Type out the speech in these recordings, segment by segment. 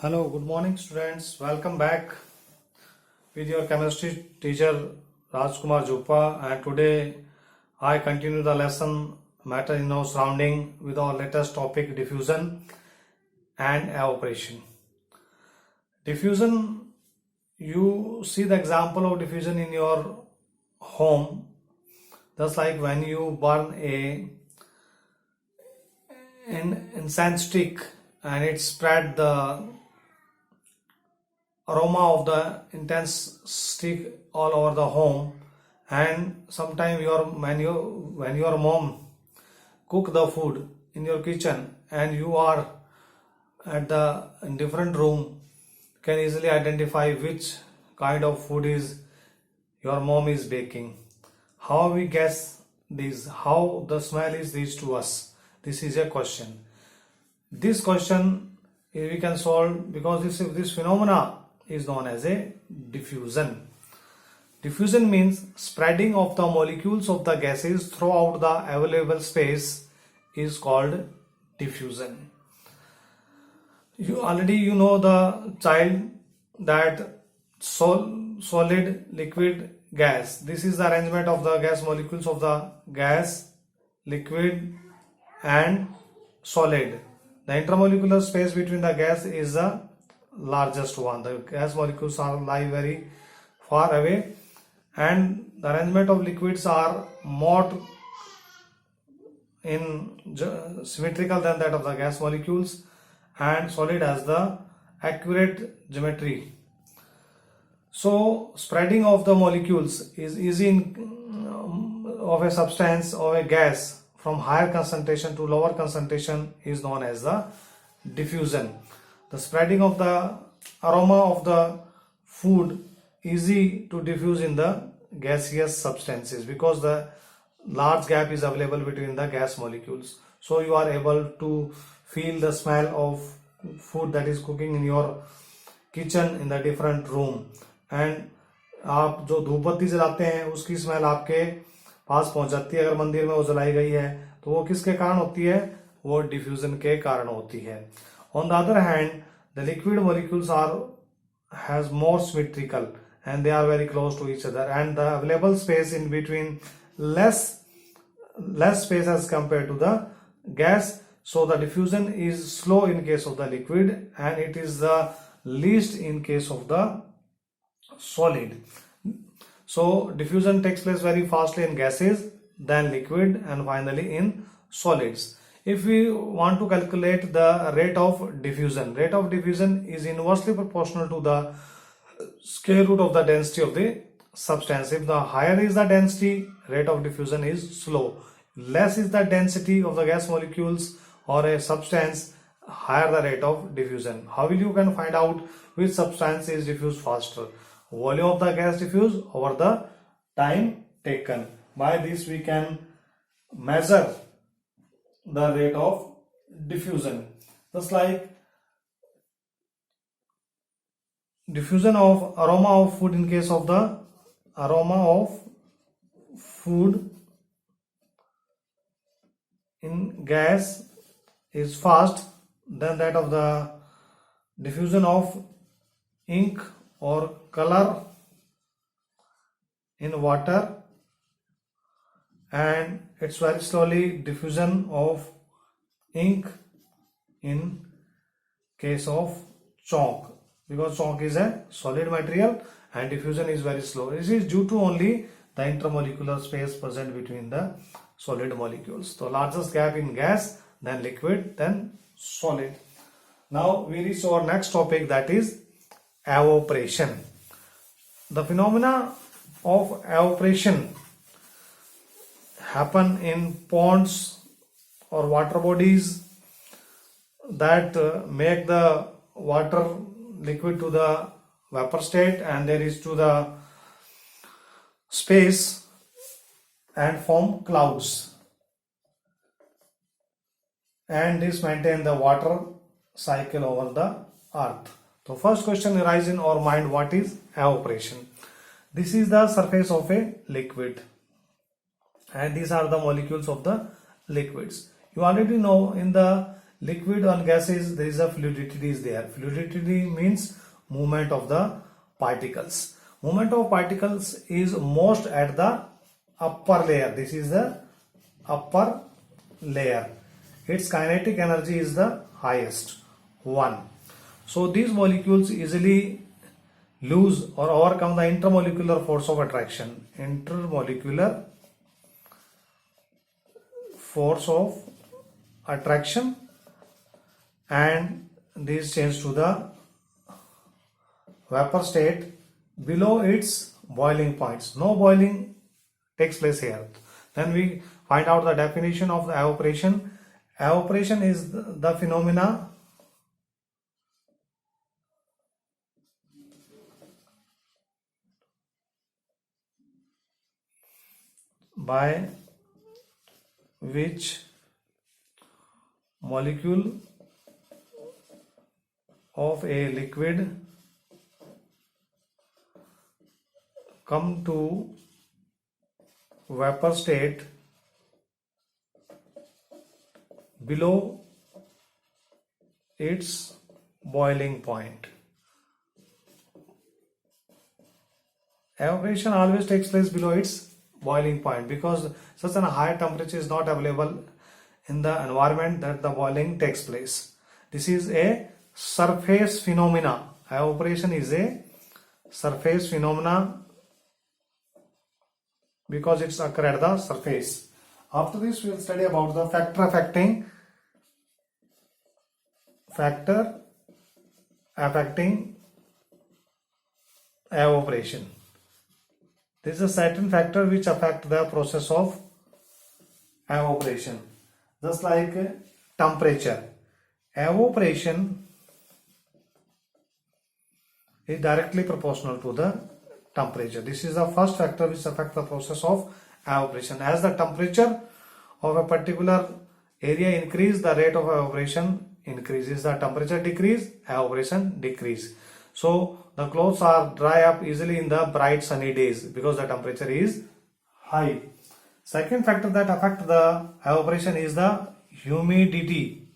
Hello, good morning students. Welcome back with your chemistry teacher Rajkumar Jupa, and today I continue the lesson matter in our surrounding with our latest topic diffusion and evaporation. Diffusion, you see the example of diffusion in your home, just like when you burn a incense stick and it spread the aroma of the intense stick all over the home. And sometime when your mom cook the food in your kitchen and you are at the different room, can easily identify which kind of food is your mom is baking. How we guess this? How the smell is reached to us? This is a question. This question we can solve because this phenomena is known as a diffusion. Diffusion means spreading of the molecules of the gases throughout the available space is called diffusion. You know the child that solid, liquid, gas. This is the arrangement of the gas molecules of the gas, liquid and solid. The intermolecular space between the gas is the largest one. The gas molecules lie very far away, and the arrangement of liquids are more symmetrical than that of the gas molecules, and solid has the accurate geometry. So spreading of the molecules is easy of a substance or a gas from higher concentration to lower concentration is known as the diffusion. The spreading of the aroma of the food easy to diffuse in the gaseous substances because the large gap is available between the gas molecules. So you are able to feel the smell of food that is cooking in your kitchen in the different room. And आप जो धूप बत्ती जलाते हैं उसकी smell आपके पास पहुंच जाती है। अगर मंदिर में वो जलाई गई है तो वो किसके कारण होती है? वो डिफ्यूजन के कारण होती है। On the other hand, the liquid molecules has more symmetrical and they are very close to each other, and the available space in between less space as compared to the gas. So the diffusion is slow in case of the liquid and it is the least in case of the solid. So diffusion takes place very fastly in gases, then liquid, and finally in solids. If we want to calculate the rate of diffusion is inversely proportional to the square root of the density of the substance. If the higher is the density, rate of diffusion is slow. Less is the density of the gas molecules or a substance, higher the rate of diffusion. How will you can find out which substance is diffused faster? Volume of the gas diffused over the time taken. By this we can measure the rate of diffusion. Just like diffusion of aroma of food in case of the aroma of food in gas is fast than that of the diffusion of ink or color in water, and it's very slowly diffusion of ink in case of chalk because chalk is a solid material and diffusion is very slow. This is due to only the intermolecular space present between the solid molecules. So largest gap in gas, then liquid, then solid. Now we reach our next topic, that is evaporation. The phenomena of evaporation happen in ponds or water bodies that make the water liquid to the vapor state and there is to the space and form clouds, and this maintain the water cycle over the earth. So first question arises in our mind, what is evaporation? This is the surface of a liquid and these are the molecules of the liquids. You already know in the liquid and gases, there is a fluidity is there. Fluidity means movement of the particles. Movement of particles is most at the upper layer. This is the upper layer. Its kinetic energy is the highest one. So these molecules easily lose or overcome the intermolecular force of attraction. Intermolecular force of attraction, and these change to the vapor state below its boiling points. No boiling takes place here. Then we find out the definition of the evaporation. Evaporation is the phenomena by which molecule of a liquid come to vapor state below its boiling point. Evaporation always takes place below its boiling point because such a high temperature is not available in the environment that the boiling takes place. This is a surface phenomena. Evaporation is a surface phenomena because it's occur at the surface. After this, we will study about the factor affecting evaporation. This is a certain factor which affect the process of evaporation. Just like temperature. Evaporation is directly proportional to the temperature. This is the first factor which affects the process of evaporation. As the temperature of a particular area increase, the rate of evaporation increases. The temperature decrease, evaporation decrease. So the clothes are dry up easily in the bright sunny days because the temperature is high. Second factor that affect the evaporation is the humidity.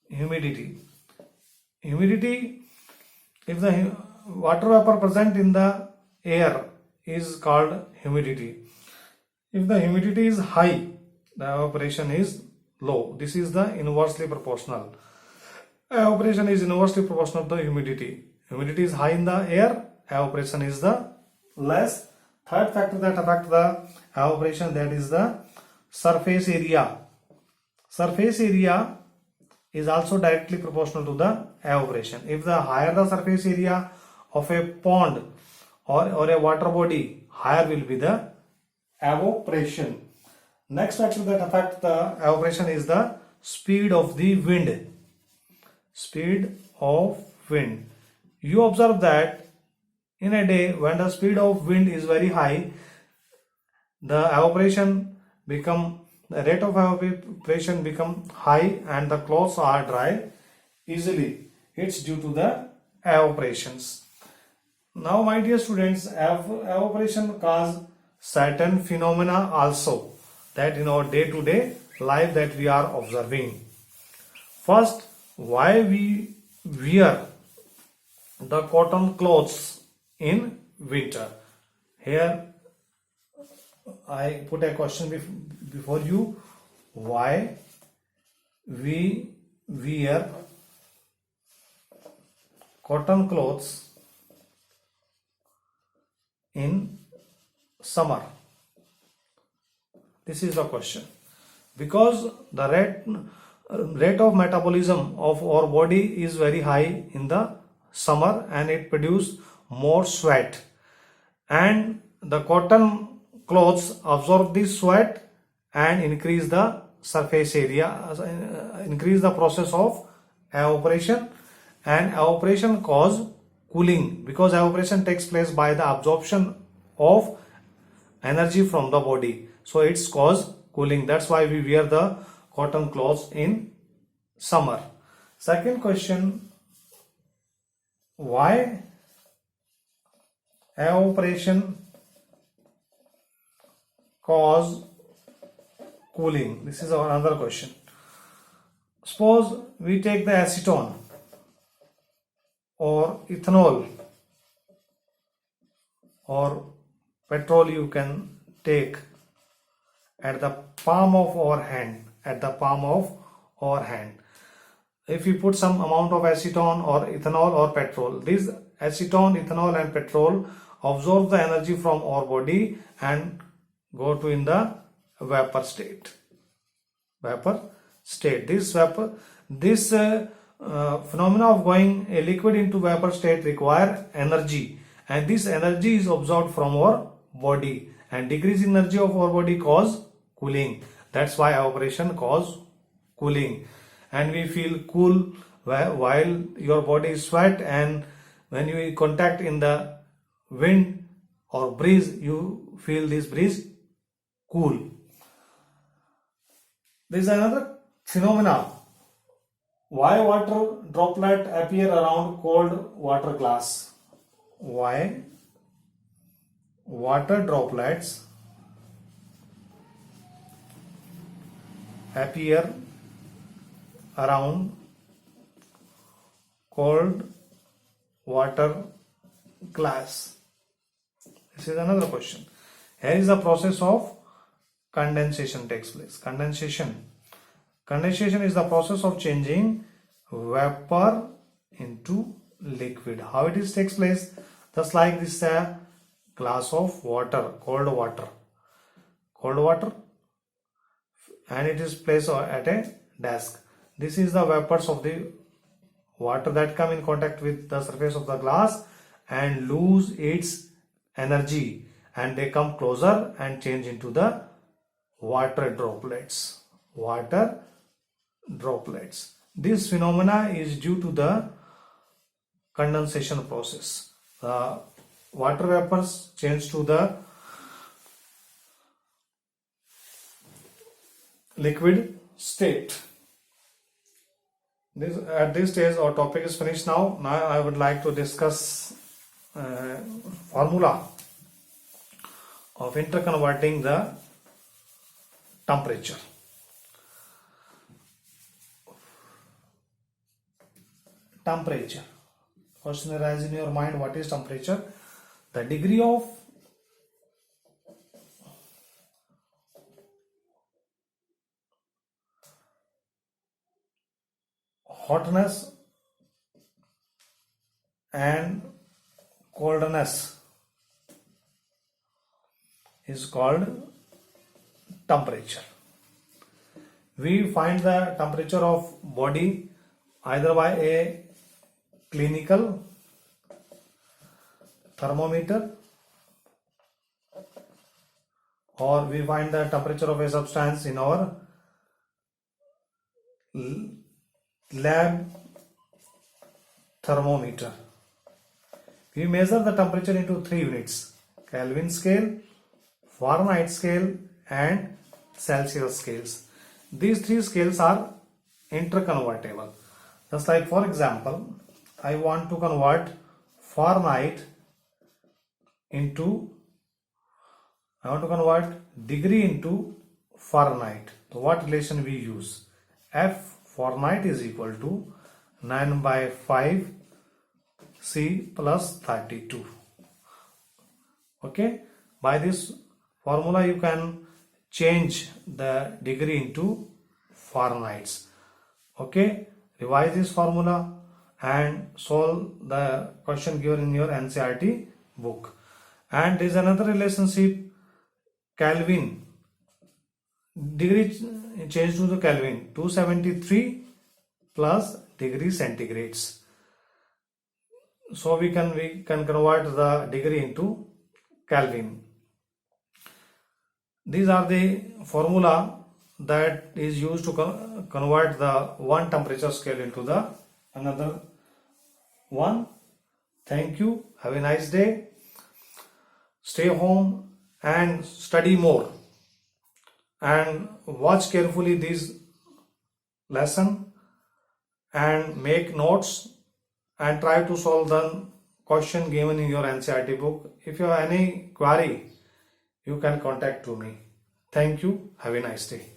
Humidity. If the water vapor present in the air is called humidity. If the humidity is high, the evaporation is low. This is the inversely proportional. Evaporation is inversely proportional to the humidity. Humidity is high in the air, evaporation is the less. Third factor that affect the evaporation, that is the surface area. Surface area is also directly proportional to the evaporation. If the higher the surface area of a pond or a water body, higher will be the evaporation. Next factor that affect the evaporation is the speed of the wind. Speed of wind. You observe that in a day when the speed of wind is very high, the rate of evaporation become high and the clothes are dry easily. It's due to the evaporations. Now my dear students, evaporation cause certain phenomena also that in our day-to-day life that we are observing. First, why we wear the cotton clothes in winter? Here I put a question before you. Why we wear cotton clothes in summer? This is the question. Because the rate of metabolism of our body is very high in the summer and it produces more sweat, and the cotton clothes absorb this sweat and increase the surface area, increase the process of evaporation, and evaporation cause cooling because evaporation takes place by the absorption of energy from the body. So it's cause cooling. That's why we wear the cotton clothes in summer. Second question, why evaporation cause cooling? This is another question. suppose we take the acetone or ethanol or petrol, you can take at the palm of our hand, if we put some amount of acetone or ethanol or petrol, this acetone, ethanol and petrol absorb the energy from our body and go to in the vapor state. This phenomena of going a liquid into vapor state require energy, and this energy is absorbed from our body, and decrease in energy of our body cause cooling. That's why evaporation cause cooling, and we feel cool while your body is sweat, and when you contact in the wind or breeze, you feel this breeze cool. There is another phenomena. Why water droplet appear around cold water glass? Why water droplets appear around cold water glass? This is another question. Here is the process of condensation takes place. Condensation is the process of changing vapor into liquid. How it is takes place? Just like this glass of water, cold water, and it is placed at a desk. This is the vapors of the water that come in contact with the surface of the glass and lose its energy, and they come closer and change into the water droplets. This phenomena is due to the condensation process. The water vapors change to the liquid state. At this stage our topic is finished now. Now I would like to discuss formula of interconverting the temperature. Temperature. Question arises in your mind, what is temperature? The degree of hotness and coldness is called temperature. We find the temperature of body either by a clinical thermometer, or we find the temperature of a substance in our lab thermometer. We measure the temperature into 3 units: Kelvin scale, Fahrenheit scale and Celsius scales. These 3 scales are interconvertible. Just like, for example, I want to convert Fahrenheit into, I want to convert degree into Fahrenheit. So what relation we use? F Fahrenheit is equal to 9 by 5 C plus 32. Okay, by this formula you can change the degree into Fahrenheit. Okay, revise this formula and solve the question given in your NCERT book. And there is another relationship, Kelvin, degree changed to the Kelvin, 273 plus degree centigrades. So we can convert the degree into Kelvin. These are the formula that is used to convert the one temperature scale into the another one. Thank you. Have a nice day. Stay home and study more, and watch carefully this lesson and make notes and try to solve the question given in your NCERT book. If you have any query, you can contact to me. Thank you. Have a nice day.